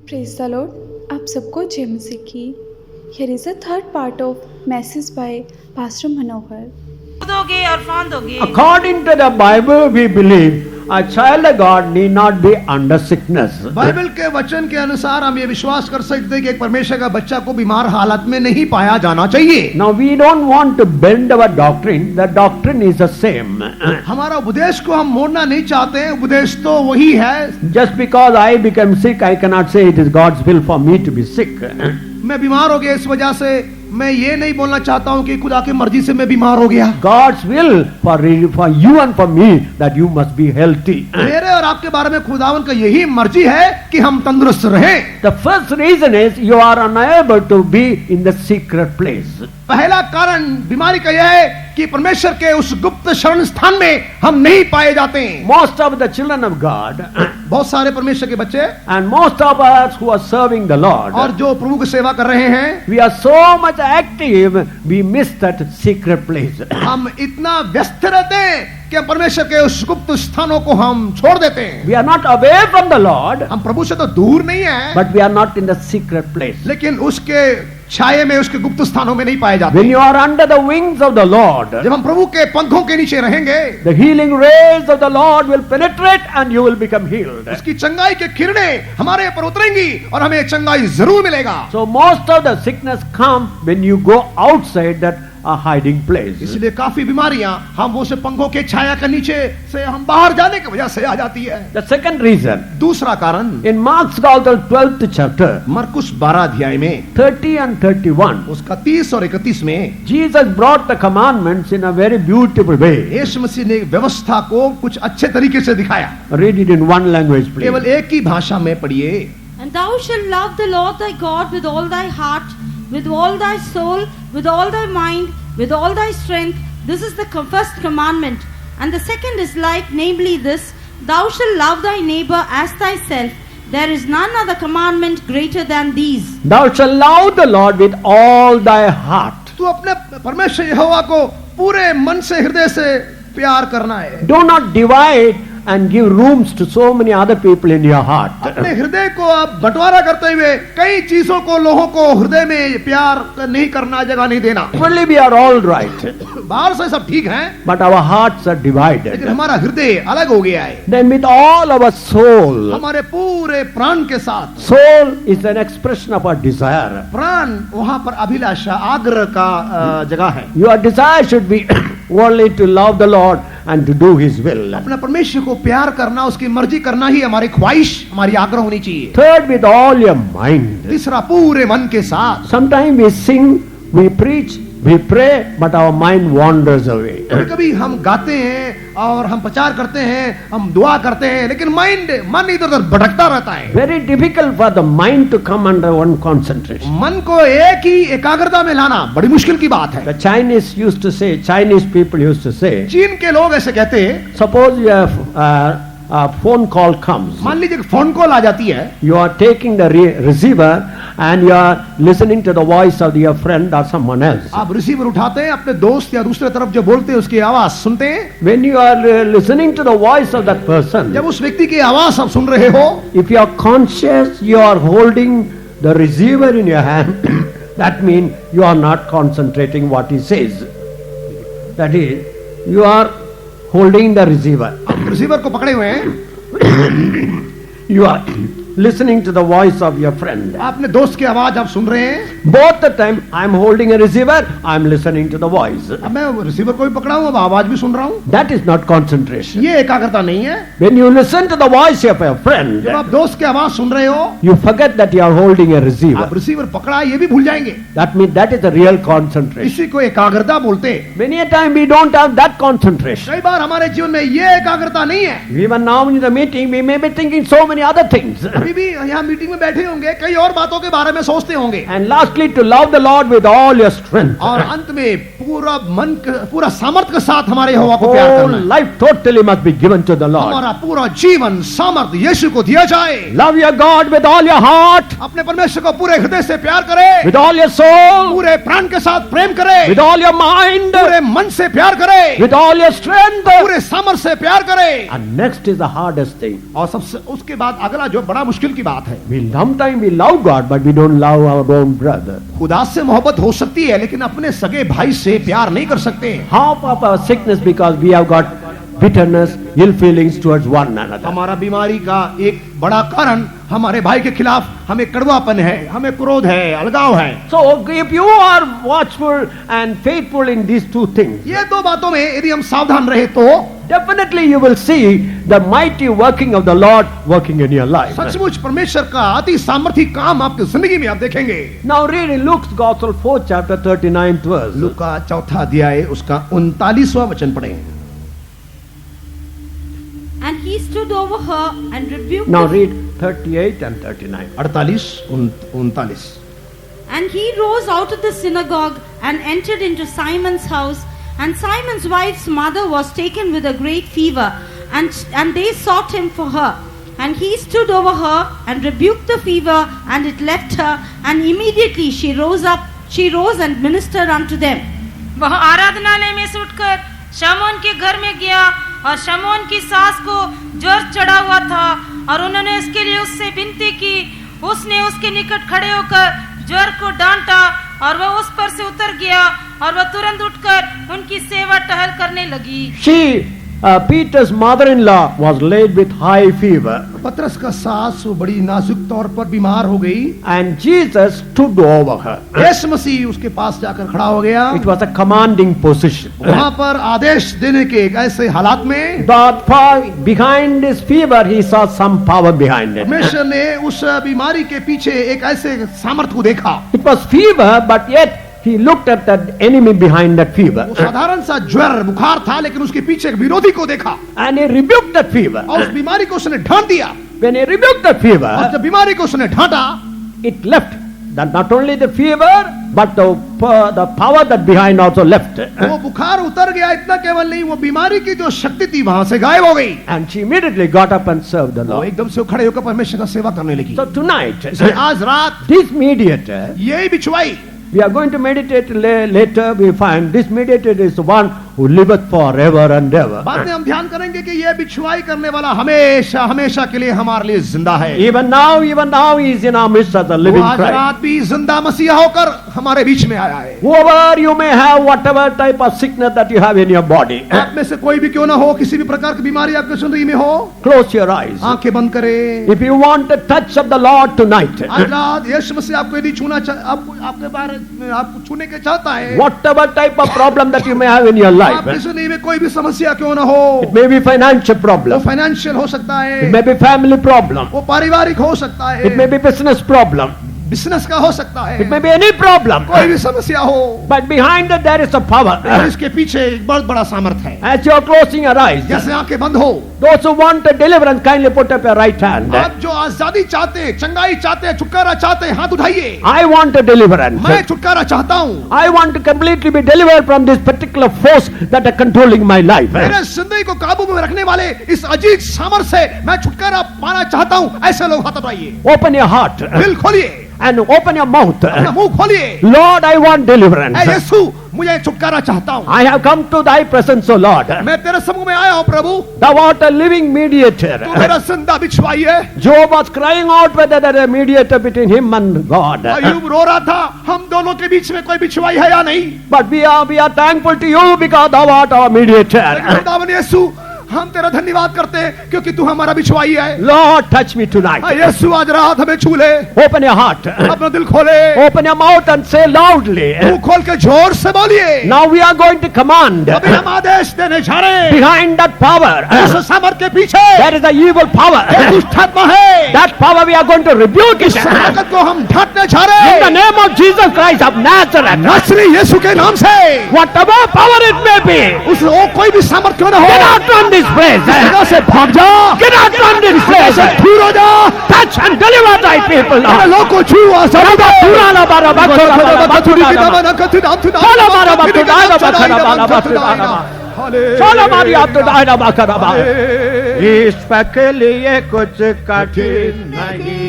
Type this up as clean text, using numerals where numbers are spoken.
Praise the Lord. आप सबको जय मसीह की। Here is a third part of message by pastor Manohar. दोगे और फांदोगे। According to the Bible, we believe a child of God need not be under sickness. Bible के वचन के अनुसार हम ये विश्वास कर सकते हैं कि एक परमेश्वर का बच्चा को बीमार हालत में नहीं पाया जाना चाहिए। Now we don't want to bend our doctrine. The doctrine is the same. हमारा उपदेश को हम मोड़ना नहीं चाहते, उपदेश तो वही है। Just because I become sick, I cannot say it is God's will for me to be sick. मैं बीमार हो गया, इस वजह से मैं ये नहीं बोलना चाहता हूँ कि खुदा की मर्जी से मैं बीमार हो गया। God's will for you and for me that you must be healthy. मेरे और आपके बारे में खुदावन का यही मर्जी है कि हम तंदुरुस्त रहें। The first reason is you are unable to be in the secret place. पहला कारण बीमारी का यह है कि परमेश्वर के उस गुप्त शरण स्थान में हम नहीं पाए जाते हैं। Most of the children of God बहुत सारे परमेश्वर के बच्चे and most of us who are serving the Lord, और जो प्रभु की सेवा कर रहे हैं, we are so much active, we miss that secret place. हम इतना व्यस्त रहते हैं कि परमेश्वर के उस गुप्त स्थानों को हम छोड़ देते हैं। We are not away from the Lord, हम प्रभु से तो दूर नहीं है, but we are not in the secret place. लेकिन उसके छाये में, उसके गुप्त स्थानों में नहीं पाए जाते। When you are under the wings of the Lord, जब हम प्रभु के पंखों के नीचे रहेंगे, the healing rays of the Lord will penetrate and you will become healed. उसकी चंगाई के किरणें हमारे ऊपर उतरेंगी और हमें चंगाई जरूर मिलेगा। So most of the sickness come when you go outside that a hiding place. इसलिए काफी बीमारियां हम उस पंखों के छाया के नीचे से हम बाहर जाने की वजह से आ जाती है। The second reason, दूसरा कारण, in Mark's Gospel 12th chapter, मरकुस 12 अध्याय में 30 and 31, उसका 30 और 31 में Jesus brought the commandments in a very beautiful way. यीशु मसीह ने व्यवस्था को कुछ अच्छे तरीके से दिखाया। Read it in one language, please. केवल एक ही भाषा में पढ़िए। And thou shalt love the Lord thy God with all thy heart, with all thy soul, with all thy mind, with all thy strength. This is the first commandment. And the second is like, namely this, thou shalt love thy neighbor as thyself. There is none other commandment greater than these. Thou shalt love the Lord with all thy heart. तू अपने परमेश्वर यहोवा को पूरे मन से, हृदय से प्यार करना है। Do not divide and give rooms to so many other people in your heart. अपने हृदय को आप बंटवारा करते हुए कई चीजों को, लोगों को हृदय में प्यार नहीं करना, जगह नहीं देना। Only we are all right, बाहर से सब ठीक है, but our hearts are लेकिन divided. हमारा हृदय अलग हो गया है। Then with all our soul, हमारे पूरे प्राण के साथ, soul is an expression of our desire. प्राण वहां पर अभिलाषा, आग्रह का जगह है। Your desire should be only to love the Lord and to do His will. अपने परमेश्वर को प्यार करना, उसकी मर्जी करना ही हमारी ख्वाहिश, हमारी आग्रह होनी चाहिए। Third, with all your mind. तीसरा, पूरे मन के साथ। Sometimes we sing, we preach, we pray, but our mind wanders away. कभी कभी हम गाते हैं और हम प्रचार करते हैं, हम दुआ करते हैं, लेकिन मन इधर उधर भटकता रहता है। Very difficult for the mind to come under one concentration. मन को एक ही एकाग्रता में लाना बड़ी मुश्किल की बात है। The Chinese used to say, Chinese people used to say, चीन के लोग ऐसे कहते हैं, suppose you have a phone call comes. मान लीजिए कि फोन कॉल आ जाती है, You are taking the receiver and you are listening to the voice of your friend or someone else. आप रिसीवर उठाते हैं, अपने दोस्त या दूसरे तरफ जो बोलते हैं उसकी आवाज सुनते हैं। When you are listening to the voice of that person, जब उस व्यक्ति की आवाज आप सुन रहे हो, if you are conscious, you are holding the receiver in your hand, that means you are not concentrating what he says. That is, you are holding the receiver. आप receiver को पकड़े हुए हैं, You are listening to the voice of your friend. अपने दोस्त की आवाज आप सुन रहे हैं। Both the time I am holding a receiver, I am listening to the voice. अब मैं रिसीवर को भी पकड़ा हूँ, अब आवाज भी सुन रहा हूँ। That is not concentration. ये एकाग्रता नहीं है। When you listen to the voice of your friend, जब आप दोस्त की आवाज सुन रहे हो, you forget that you are holding a receiver. आप रिसीवर पकड़ा ये भी भूल जाएंगे। That means that is the real concentration. इसी को एकाग्रता बोलते हैं। Many a time we don't have that concentration. कई बार हमारे जीवन में ये एकाग्रता नहीं है। Even now in the meeting, we may be thinking so many other things. अभी भी यहाँ मीटिंग में बैठे होंगे, कई और बातों के बारे में सोचते होंगे। And lastly, to love the Lord with all your strength. और अंत में पूरा मन, पूरा सामर्थ्य के साथ हमारे यहोवा को प्यार Whole करना है। life totally must be given to the Lord. हमारा पूरा जीवन सामर्थ्य यीशु को दिया जाए। Love your God with all your heart, अपने परमेश्वर को पूरे हृदय से प्यार करे, with all your soul, पूरे प्राण के साथ प्रेम करे, with all your mind, पूरे मन से प्यार करे, with all your strength. पूरे सामर्थ्य से प्यार करे। And next is the hardest thing. और सबसे उसके बाद अगला जो बड़ा मुश्किल की बात है। Sometimes we love God, but we don't love our own brother. खुदा से मोहब्बत हो सकती है लेकिन अपने सगे भाई से प्यार नहीं कर सकते। Half of our sickness because we have got bitterness, ill feelings towards one another. हमारा बीमारी का एक बड़ा कारण हमारे भाई के खिलाफ हमें कड़वापन है, हमें क्रोध है, अलगाव है। So if you are watchful and faithful in these two things, ये दो बातों में यदि हम सावधान रहे तो definitely you will see the mighty working of the Lord working in your life. सचमुच परमेश्वर का अति सामर्थी काम आपकी जिंदगी में आप देखेंगे। Now read in Luke's Gospel 4th chapter 39th verse. लूका का चौथा अध्याय उसका 39वां वचन पढ़ें। And he stood over her and rebuked Now the- read 38 and 39. 48 39। And he rose out of the synagogue and entered into Simon's house. And Simon's wife's mother was taken with a great fever, and they sought him for her. And he stood over her and rebuked the fever, and it left her. And immediately she rose and ministered unto them. वह आराधनालय में से उठकर शमौन के घर में गया और शमौन की सास को ज्वर चढ़ा हुआ था और उन्होंने इसके लिए उससे विनती की। उसने उसके निकट खड़े होकर ज्वर को डांटा और वह उस पर से उतर गया और वह तुरंत उठकर उनकी सेवा टहल करने लगी। Peter's mother-in-law was laid with high fever, पतरस का सास वो बड़ी नाजुक तौर पर बीमार हो गई। and Jesus stood over her. यीशु मसीह उसके पास जाकर खड़ा हो गया। It was a commanding position. वहां पर आदेश देने के एक ऐसे हालात में But behind his fever, he saw some power behind it. परमेश्वर ने उस बीमारी के पीछे एक ऐसे सामर्थ को देखा। It was fever, but yet he looked at that enemy behind that fever. वो साधारण सा ज्वर बुखार था लेकिन उसके पीछे एक विरोधी को देखा And he rebuked that fever. और उस बीमारी को उसने ढांट दिया। When he rebuked that और fever, जब बीमारी को उसने ढांटा it left. That not only the fever, but the power that behind also left. वो बुखार उतर गया। इतना केवल नहीं, वो बीमारी की जो शक्ति थी वहां से गायब हो गई। And she immediately got up and served the वो Lord. एकदम से खड़े होकर परमेश्वर का सेवा करने लगी। So tonight, इसलिए आज रात this mediator, यही बिछुआई we are going to meditate later. We find this mediator is the one who liveth forever and ever. बाद में हम ध्यान करेंगे कि यह बिछुआई करने वाला हमेशा हमेशा के लिए हमारे लिए जिंदा है। Even now he is in our midst as a वो living आज Christ. रात भी जिंदा मसीहा होकर हमारे बीच में आया है। Whoever you may have, whatever type of sickness that you have in your body, आप में से कोई भी क्यों ना हो, किसी भी प्रकार की बीमारी आपके जिंदगी में हो, close your eyes. आंखें बंद करें। If you want the touch of the Lord tonight, आज रात यीशु मसीह आपको यदि आपके बारे में आपको छूने के चाहता है, whatever type of problem that you may have in your life, आपकी जिंदगी में कोई भी समस्या क्यों ना हो, it may be financial वो problem, फाइनेंशियल हो सकता it है, may be family problem, वो पारिवारिक हो सकता it may है, be business problem, बिजनेस का हो सकता है, it may be any problem, कोई भी समस्या हो, but behind it there is a power. और इसके पीछे एक बहुत बड़ा सामर्थ है। As you are closing your eyes, जैसे आंखें बंद हो, those who want a deliverance, kindly put up your right hand. आप जो आजादी चाहते हैं, चंगाई चाहते हैं, छुटकारा चाहते हैं, हाथ उठाइए। I want a deliverance. मैं छुटकारा चाहता हूँ। I want to completely be delivered from this particular force that are controlling my life. मेरे जिंदगी को काबू में रखने वाले इस अजीब सामर्थ से मैं छुटकारा पाना चाहता हूँ। ऐसे लोग हाथ उठाइए, Open your heart दिल खोलिए, and open your mouth. अपना मुंह खोलिए। Lord, I want I deliverance. यीशु, मुझे छुटकारा चाहता हूँ। I have come to thy presence, O Lord. मैं तेरे सम्मुख में आया हूँ प्रभु। Thou art a living mediator. तू मेरा जिंदा बिछवाई है। Job was crying out whether there is a mediator between him and God. अय्यूब रो रहा था, हम दोनों के बीच में कोई बिछवाई है या नहीं। But we are thankful to you because thou art our mediator. खुदावन यीशु, हम तेरा धन्यवाद करते हैं क्योंकि तू हमारा बिछवाई है। Lord, touch me tonight. यीशु आज रात हमें छू ले, Open your heart. अपना दिल खोले, Open your mouth and say loudly. मुंह खोल के जोर से बोलिए। Now we are going to command. अभी हम आदेश देने जा रहे हैं। Behind that power, उस सामर्थ के पीछे there is a evil power. एक दुष्ट आत्मा है। That power we are going to rebuke it. उस ताकत को हम ढांटने जा रहे In the हैं। name of Jesus Christ of Nazareth. नासरी यीशु के नाम से Whatever power it may be, उस कोई भी सामर्थ क्यों ना हो, get out from this place. जगह से भाग जा, Get out from this place. दूर हो जा। Touch and deliver thy people, मेरे Lord. लोग को छू आसान Baba, Purana, Bara, Bakura, Bara, Bakura, Sola Maria Abdullah Bakara. ईश्वर के लिए कुछ कठिन नहीं